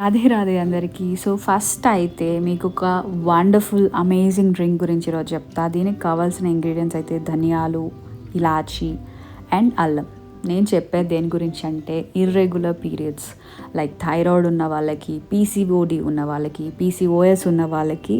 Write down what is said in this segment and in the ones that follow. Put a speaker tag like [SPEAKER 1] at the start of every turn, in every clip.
[SPEAKER 1] రాధే రాధే అందరికీ. So first అయితే మీకు ఒక వండర్ఫుల్ అమేజింగ్ డ్రింక్ గురించి ఈరోజు చెప్తా. దీనికి కావాల్సిన ఇంగ్రీడియంట్స్ అయితే ధనియాలు, ఇలాచి అండ్ అల్లం. నేను చెప్పేది దేని గురించి అంటే ఇర్రెగ్యులర్ పీరియడ్స్ లైక్ థైరాయిడ్ ఉన్న వాళ్ళకి, పీసీఓడి ఉన్న వాళ్ళకి, పీసీఓఎస్ ఉన్న వాళ్ళకి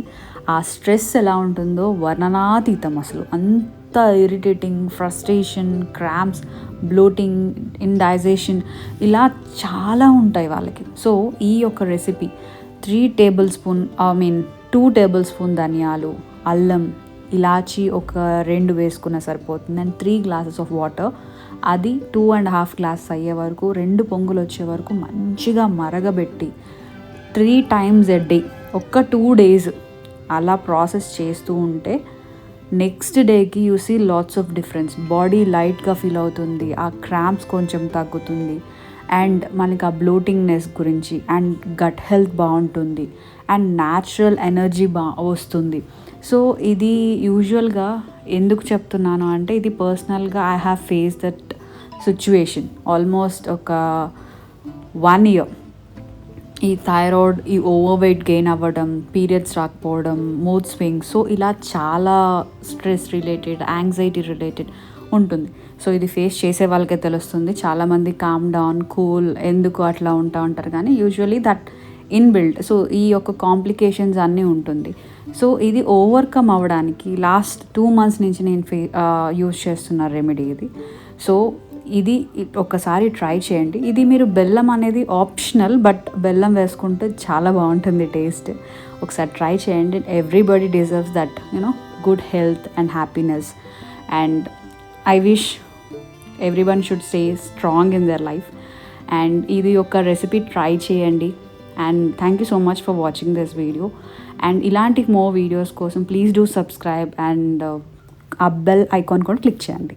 [SPEAKER 1] ఆ స్ట్రెస్ ఎలా ఉంటుందో వర్ణనాతీతం. అసలు అంత ఇరిటేటింగ్, ఫ్రస్ట్రేషన్, క్రాంప్స్, బ్లోటింగ్, ఇండైజేషన్ ఇలా చాలా ఉంటాయి వాళ్ళకి. సో ఈ యొక్క రెసిపీ 2 టేబుల్ స్పూన్ ధనియాలు, అల్లం, ఇలాచి ఒక 2 వేసుకున్న సరిపోతుంది అండ్ 3 గ్లాసెస్ ఆఫ్ వాటర్. అది 2.5 గ్లాస్ అయ్యే వరకు, 2 పొంగులు వచ్చే వరకు మంచిగా మరగబెట్టి 3 టైమ్స్ ఎ డే ఒక్క 2 డేస్ అలా ప్రాసెస్ చేస్తూ ఉంటే నెక్స్ట్ డేకి you see lots of difference. Body లైట్గా ఫీల్ అవుతుంది, ఆ క్రాంప్స్ కొంచెం తగ్గుతుంది అండ్ మనకి ఆ బ్లోటింగ్నెస్ గురించి అండ్ గట్ హెల్త్ బాగుంటుంది అండ్ న్యాచురల్ ఎనర్జీ వస్తుంది. సో ఇది యూజువల్గా ఎందుకు చెప్తున్నాను అంటే ఇది పర్సనల్గా I have face that situation almost ఒక 1 ఇయర్. ఈ థైరాయిడ్, ఈ ఓవర్ వెయిట్ గెయిన్ అవ్వడం, పీరియడ్స్ రాకపోవడం, మూడ్ స్వింగ్స్, సో ఇలా చాలా స్ట్రెస్ రిలేటెడ్, యాంగ్జైటీ రిలేటెడ్ ఉంటుంది. సో ఇది ఫేస్ చేసే వాళ్ళకే తెలుస్తుంది. చాలామంది కామ్ డౌన్, కూల్, ఎందుకు అట్లా ఉంటారు కానీ యూజువలీ దట్ ఇన్బిల్ట్. సో ఈ యొక్క కాంప్లికేషన్స్ అన్నీ ఉంటుంది. సో ఇది ఓవర్కమ్ అవ్వడానికి లాస్ట్ 2 months నుంచి నేను యూజ్ చేస్తున్న రెమెడీ ఇది. సో ఇది ఒకసారి ట్రై చేయండి. ఇది మీరు బెల్లం అనేది ఆప్షనల్, బట్ బెల్లం వేసుకుంటే చాలా బాగుంటుంది టేస్ట్. ఒకసారి ట్రై చేయండి. Everybody deserves that good health and happiness and I wish everyone should stay strong in their life. And ఇది ఒక రెసిపీ ట్రై చేయండి. And thank you so much for watching this video. And ఇలాంటి more videos కోసం please do subscribe and ఆ bell icon కూడా click చేయండి.